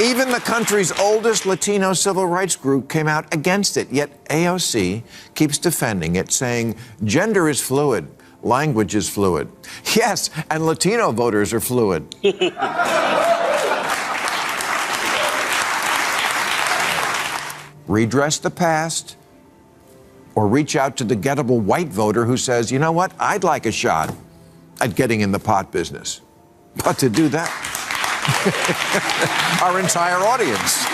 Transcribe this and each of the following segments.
Even the country's oldest Latino civil rights group came out against it, yet AOC keeps defending it, saying gender is fluid, language is fluid. Yes, and Latino voters are fluid. Redress the past, or reach out to the gettable white voter who says, you know what, I'd like a shot at getting in the pot business. But to do that, our entire audience.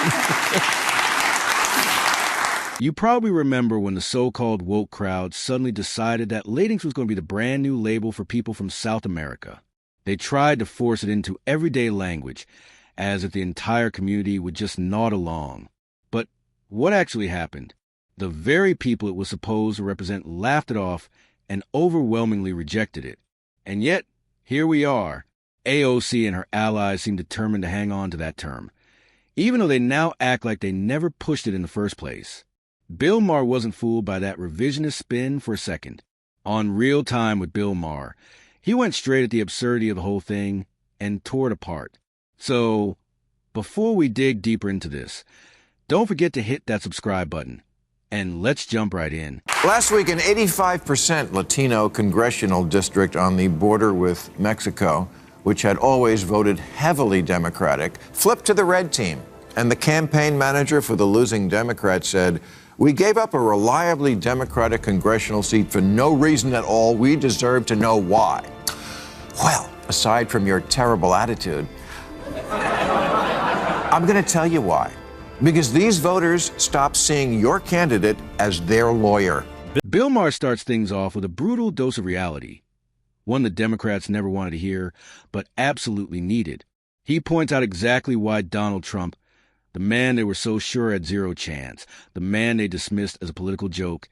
You probably remember when the so-called woke crowd suddenly decided that Latinx was going to be the brand new label for people from South America. They tried to force it into everyday language, as if the entire community would just nod along. But what actually happened? The very people it was supposed to represent laughed it off and overwhelmingly rejected it. And yet, here we are. AOC and her allies seem determined to hang on to that term, even though they now act like they never pushed it in the first place. Bill Maher wasn't fooled by that revisionist spin for a second. On Real Time with Bill Maher, he went straight at the absurdity of the whole thing and tore it apart. So, before we dig deeper into this, don't forget to hit that subscribe button. And let's jump right in. Last week, an 85% Latino congressional district on the border with Mexico, which had always voted heavily Democratic, flipped to the red team. And the campaign manager for the losing Democrat said, "We gave up a reliably Democratic congressional seat for no reason at all. We deserve to know why." Well, aside from your terrible attitude, I'm going to tell you why. Because these voters stopped seeing your candidate as their lawyer. Bill Maher starts things off with a brutal dose of reality, one the Democrats never wanted to hear, but absolutely needed. He points out exactly why Donald Trump, the man they were so sure had zero chance, the man they dismissed as a political joke,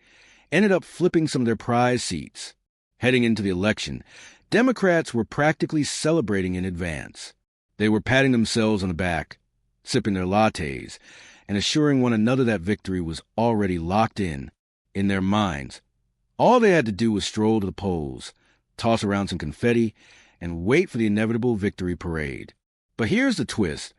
ended up flipping some of their prize seats. Heading into the election, Democrats were practically celebrating in advance. They were patting themselves on the back, sipping their lattes, and assuring one another that victory was already locked in their minds. All they had to do was stroll to the polls, toss around some confetti, and wait for the inevitable victory parade. But here's the twist.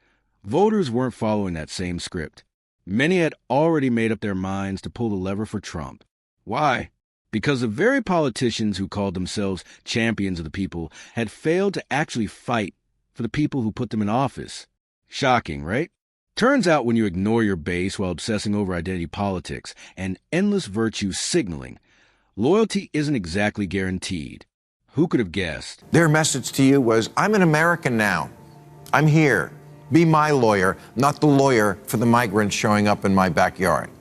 Voters weren't following that same script. Many had already made up their minds to pull the lever for Trump. Why? Because the very politicians who called themselves champions of the people had failed to actually fight for the people who put them in office. Shocking, right? Turns out when you ignore your base while obsessing over identity politics and endless virtue signaling, loyalty isn't exactly guaranteed. Who could have guessed? Their message to you was, I'm an American now. I'm here. Be my lawyer, not the lawyer for the migrants showing up in my backyard.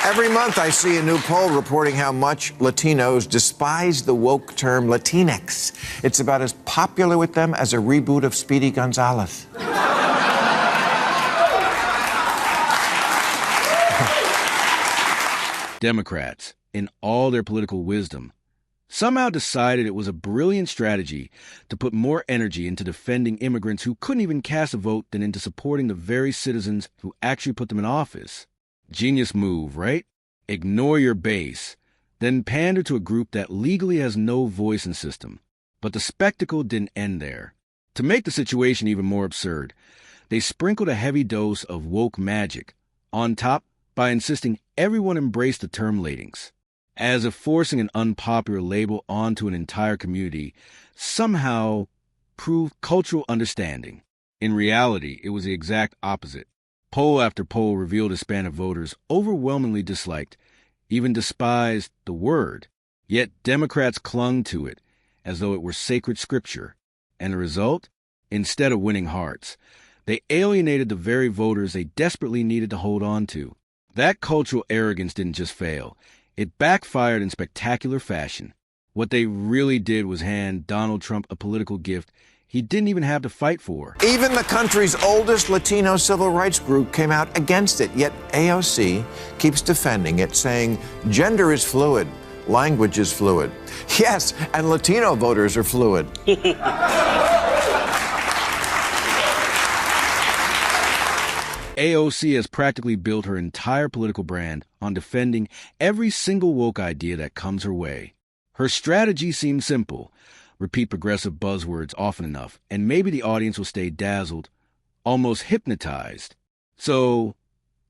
Every month I see a new poll reporting how much Latinos despise the woke term Latinx. It's about as popular with them as a reboot of Speedy Gonzales. Democrats, in all their political wisdom, somehow decided it was a brilliant strategy to put more energy into defending immigrants who couldn't even cast a vote than into supporting the very citizens who actually put them in office. Genius move, right? Ignore your base, then pander to a group that legally has no voice in system. But the spectacle didn't end there. To make the situation even more absurd, they sprinkled a heavy dose of woke magic on top by insisting everyone embrace the term Latinx, as if forcing an unpopular label onto an entire community somehow proved cultural understanding. In reality, it was the exact opposite. Poll after poll revealed Hispanic voters overwhelmingly disliked, even despised, the word. Yet Democrats clung to it as though it were sacred scripture. And the result? Instead of winning hearts, they alienated the very voters they desperately needed to hold on to. That cultural arrogance didn't just fail. It backfired in spectacular fashion. What they really did was hand Donald Trump a political gift he didn't even have to fight for. Even the country's oldest Latino civil rights group came out against it, yet AOC keeps defending it, saying gender is fluid, language is fluid. Yes, and Latino voters are fluid. AOC has practically built her entire political brand on defending every single woke idea that comes her way. Her strategy seems simple: repeat progressive buzzwords often enough, and maybe the audience will stay dazzled, almost hypnotized. So,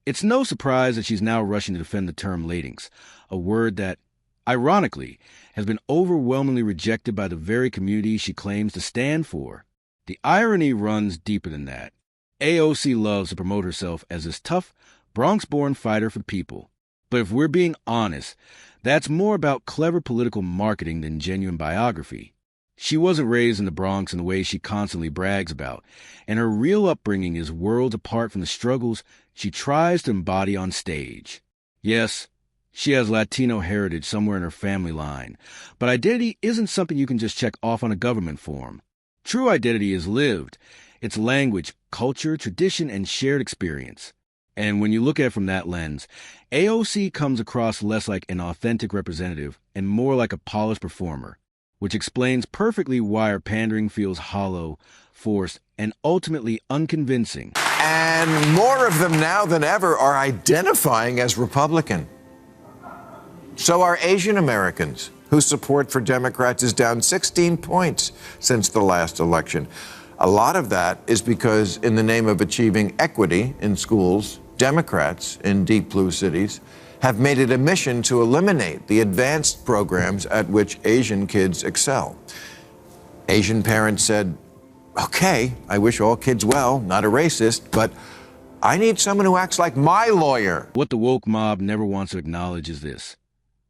it's no surprise that she's now rushing to defend the term Latinx, a word that, ironically, has been overwhelmingly rejected by the very community she claims to stand for. The irony runs deeper than that. AOC loves to promote herself as this tough, Bronx-born fighter for people. But if we're being honest, that's more about clever political marketing than genuine biography. She wasn't raised in the Bronx in the way she constantly brags about, and her real upbringing is worlds apart from the struggles she tries to embody on stage. Yes, she has Latino heritage somewhere in her family line, but identity isn't something you can just check off on a government form. True identity is lived. It's language, culture, tradition, and shared experience. And when you look at it from that lens, AOC comes across less like an authentic representative and more like a polished performer, which explains perfectly why her pandering feels hollow, forced, and ultimately unconvincing. And more of them now than ever are identifying as Republican. So are Asian Americans, whose support for Democrats is down 16 points since the last election. A lot of that is because, in the name of achieving equity in schools, Democrats in deep blue cities have made it a mission to eliminate the advanced programs at which Asian kids excel. Asian parents said, okay, I wish all kids well, not a racist, but I need someone who acts like my lawyer. What the woke mob never wants to acknowledge is this.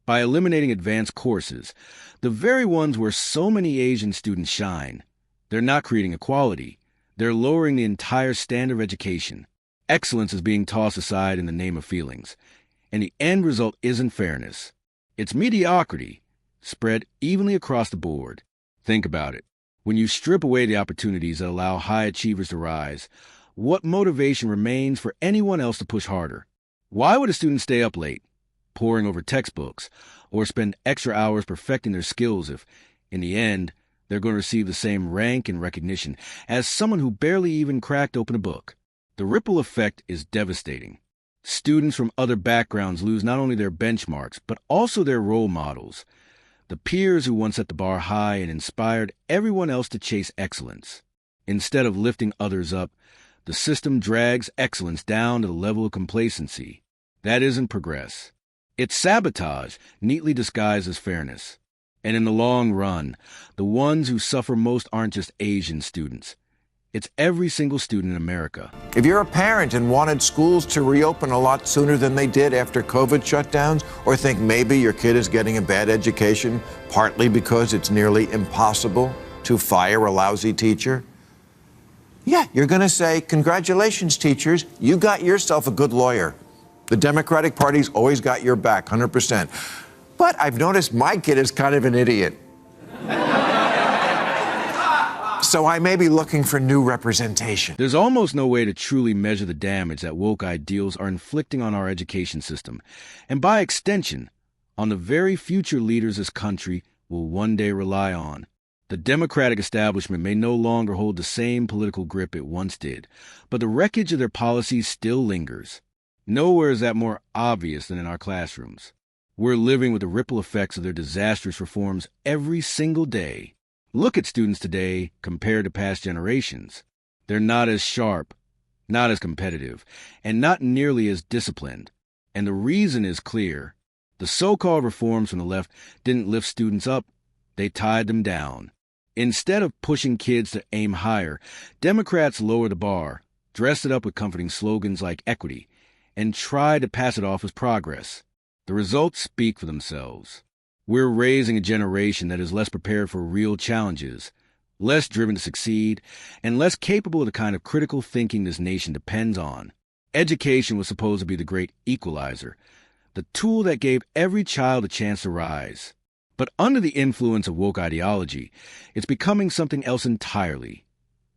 By eliminating advanced courses, the very ones where so many Asian students shine, they're not creating equality. They're lowering the entire standard of education. Excellence is being tossed aside in the name of feelings. And the end result isn't fairness. It's mediocrity, spread evenly across the board. Think about it. When you strip away the opportunities that allow high achievers to rise, what motivation remains for anyone else to push harder? Why would a student stay up late, poring over textbooks, or spend extra hours perfecting their skills if, in the end, they're going to receive the same rank and recognition as someone who barely even cracked open a book? The ripple effect is devastating. Students from other backgrounds lose not only their benchmarks, but also their role models, the peers who once set the bar high and inspired everyone else to chase excellence. Instead of lifting others up, the system drags excellence down to the level of complacency. That isn't progress. It's sabotage, neatly disguised as fairness. And in the long run, the ones who suffer most aren't just Asian students. It's every single student in America. If you're a parent and wanted schools to reopen a lot sooner than they did after COVID shutdowns, or think maybe your kid is getting a bad education, partly because it's nearly impossible to fire a lousy teacher, yeah, you're going to say, congratulations, teachers, you got yourself a good lawyer. The Democratic Party's always got your back, 100%. But I've noticed my kid is kind of an idiot. So I may be looking for new representation. There's almost no way to truly measure the damage that woke ideals are inflicting on our education system, and by extension, on the very future leaders this country will one day rely on. The Democratic establishment may no longer hold the same political grip it once did, but the wreckage of their policies still lingers. Nowhere is that more obvious than in our classrooms. We're living with the ripple effects of their disastrous reforms every single day. Look at students today compared to past generations. They're not as sharp, not as competitive, and not nearly as disciplined. And the reason is clear. The so-called reforms from the left didn't lift students up, they tied them down. Instead of pushing kids to aim higher, Democrats lowered the bar, dressed it up with comforting slogans like equity, and tried to pass it off as progress. The results speak for themselves. We're raising a generation that is less prepared for real challenges, less driven to succeed, and less capable of the kind of critical thinking this nation depends on. Education was supposed to be the great equalizer, the tool that gave every child a chance to rise. But under the influence of woke ideology, it's becoming something else entirely,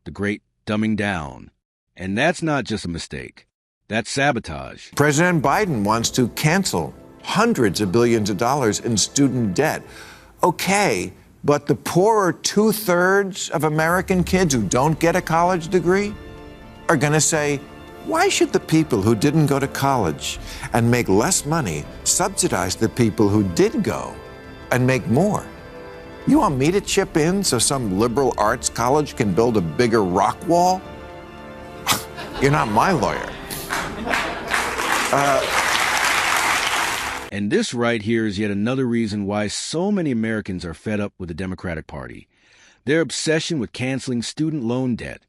the great dumbing down. And that's not just a mistake. That's sabotage. President Biden wants to cancel hundreds of billions of dollars in student debt. Okay, but the poorer 2/3 of American kids who don't get a college degree are going to say, why should the people who didn't go to college and make less money subsidize the people who did go and make more? You want me to chip in so some liberal arts college can build a bigger rock wall? You're not my lawyer. And this right here is yet another reason why so many Americans are fed up with the Democratic Party. Their obsession with canceling student loan debt.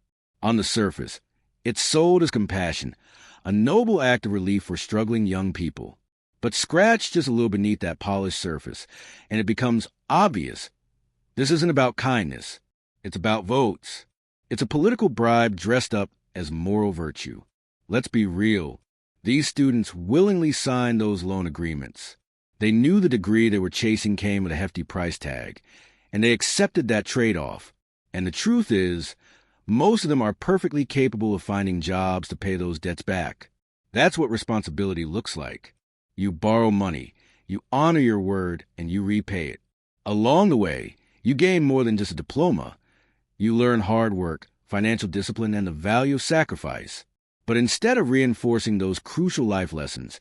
On the surface, it's sold as compassion, a noble act of relief for struggling young people. But scratch just a little beneath that polished surface, and it becomes obvious. This isn't about kindness. It's about votes. It's a political bribe dressed up as moral virtue. Let's be real. These students willingly signed those loan agreements. They knew the degree they were chasing came with a hefty price tag, and they accepted that trade-off. And the truth is, most of them are perfectly capable of finding jobs to pay those debts back. That's what responsibility looks like. You borrow money, you honor your word, and you repay it. Along the way, you gain more than just a diploma. You learn hard work, financial discipline, and the value of sacrifice. But instead of reinforcing those crucial life lessons,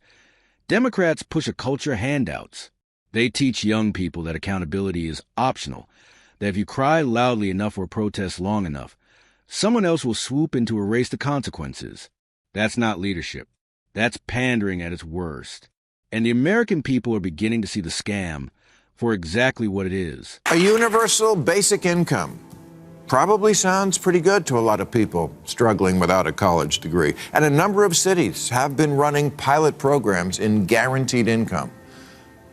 Democrats push a culture of handouts. They teach young people that accountability is optional, that if you cry loudly enough or protest long enough, someone else will swoop in to erase the consequences. That's not leadership. That's pandering at its worst. And the American people are beginning to see the scam for exactly what it is. A universal basic income probably sounds pretty good to a lot of people struggling without a college degree. And a number of cities have been running pilot programs in guaranteed income.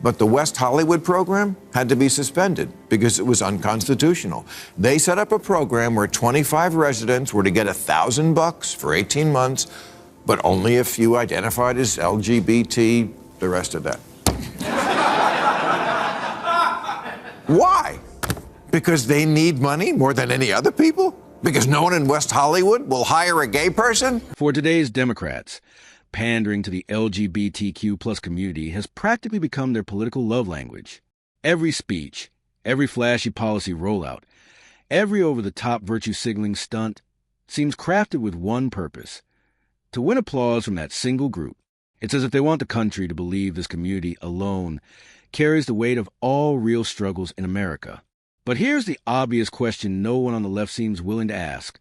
But the West Hollywood program had to be suspended because it was unconstitutional. They set up a program where 25 residents were to get $1,000 for 18 months, but only if you identified as LGBT, the rest of that. Why? Because they need money more than any other people? Because no one in West Hollywood will hire a gay person? For today's Democrats, pandering to the LGBTQ plus community has practically become their political love language. Every speech, every flashy policy rollout, every over-the-top virtue signaling stunt seems crafted with one purpose: to win applause from that single group. It's as if they want the country to believe this community alone carries the weight of all real struggles in America. But here's the obvious question no one on the left seems willing to ask.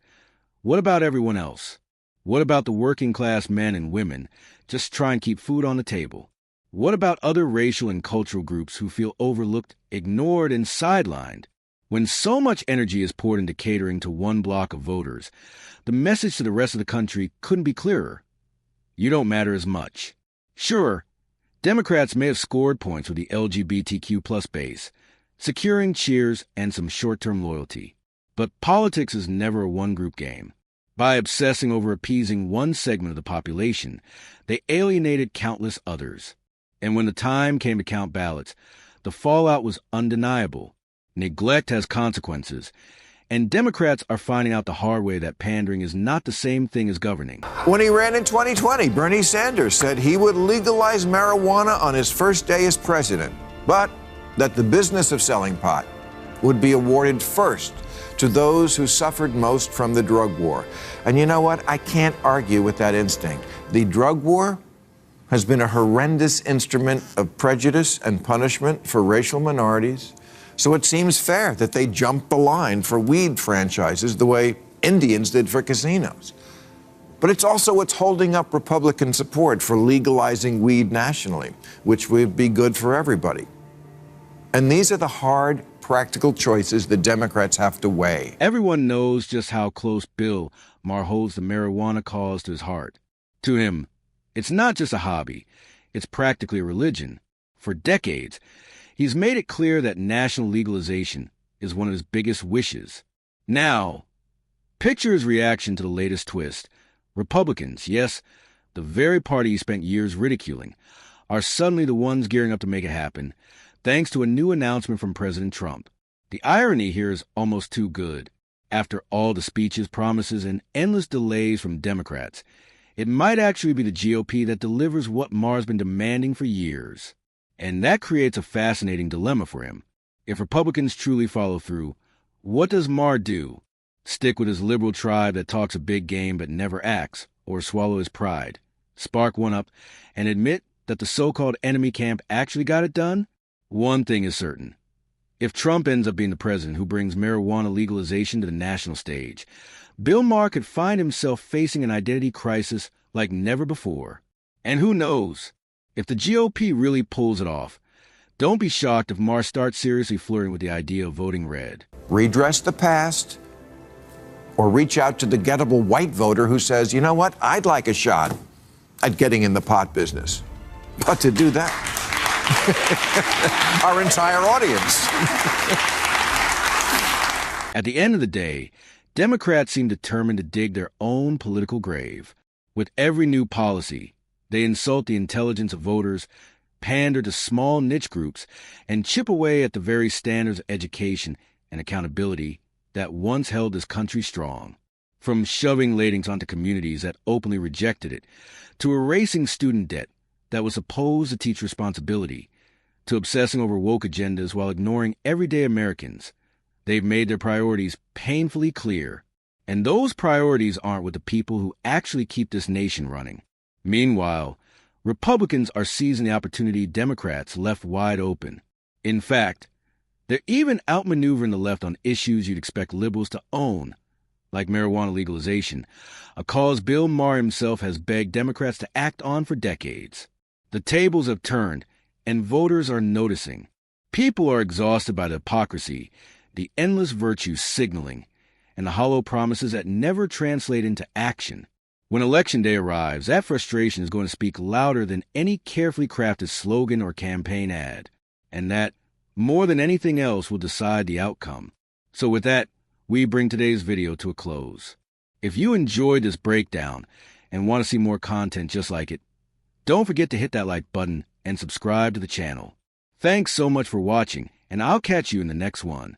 What about everyone else? What about the working class men and women just trying to keep food on the table? What about other racial and cultural groups who feel overlooked, ignored, and sidelined? When so much energy is poured into catering to one block of voters, the message to the rest of the country couldn't be clearer. You don't matter as much. Sure, Democrats may have scored points with the LGBTQ plus base, securing cheers and some short-term loyalty. But politics is never a one-group game. By obsessing over appeasing one segment of the population, they alienated countless others. And when the time came to count ballots, the fallout was undeniable. Neglect has consequences, and Democrats are finding out the hard way that pandering is not the same thing as governing. When he ran in 2020, Bernie Sanders said he would legalize marijuana on his first day as president, but that the business of selling pot would be awarded first to those who suffered most from the drug war. And you know what? I can't argue with that instinct. The drug war has been a horrendous instrument of prejudice and punishment for racial minorities. So it seems fair that they jumped the line for weed franchises the way Indians did for casinos. But it's also what's holding up Republican support for legalizing weed nationally, which would be good for everybody. And these are the hard, practical choices the Democrats have to weigh. Everyone knows just how close Bill Maher holds the marijuana cause to his heart. To him, it's not just a hobby, it's practically a religion. For decades, he's made it clear that national legalization is one of his biggest wishes. Now, picture his reaction to the latest twist. Republicans, yes, the very party he spent years ridiculing, are suddenly the ones gearing up to make it happen, thanks to a new announcement from President Trump. The irony here is almost too good. After all the speeches, promises, and endless delays from Democrats, it might actually be the GOP that delivers what Maher's been demanding for years. And that creates a fascinating dilemma for him. If Republicans truly follow through, what does Maher do? Stick with his liberal tribe that talks a big game but never acts, or swallow his pride? Spark one up and admit that the so-called enemy camp actually got it done? One thing is certain. If Trump ends up being the president who brings marijuana legalization to the national stage, Bill Maher could find himself facing an identity crisis like never before. And who knows? If the GOP really pulls it off, don't be shocked if Maher starts seriously flirting with the idea of voting red. Redress the past, or reach out to the gettable white voter who says, you know what, I'd like a shot at getting in the pot business. But to do that, our entire audience. At the end of the day, Democrats seem determined to dig their own political grave. With every new policy, they insult the intelligence of voters, pander to small niche groups, and chip away at the very standards of education and accountability that once held this country strong. From shoving Latinx onto communities that openly rejected it, to erasing student debt that was supposed to teach responsibility, to obsessing over woke agendas while ignoring everyday Americans, they've made their priorities painfully clear. And those priorities aren't with the people who actually keep this nation running. Meanwhile, Republicans are seizing the opportunity Democrats left wide open. In fact, they're even outmaneuvering the left on issues you'd expect liberals to own, like marijuana legalization, a cause Bill Maher himself has begged Democrats to act on for decades. The tables have turned, and voters are noticing. People are exhausted by the hypocrisy, the endless virtue signaling, and the hollow promises that never translate into action. When Election Day arrives, that frustration is going to speak louder than any carefully crafted slogan or campaign ad, and that, more than anything else, will decide the outcome. So with that, we bring today's video to a close. If you enjoyed this breakdown and want to see more content just like it, don't forget to hit that like button and subscribe to the channel. Thanks so much for watching, and I'll catch you in the next one.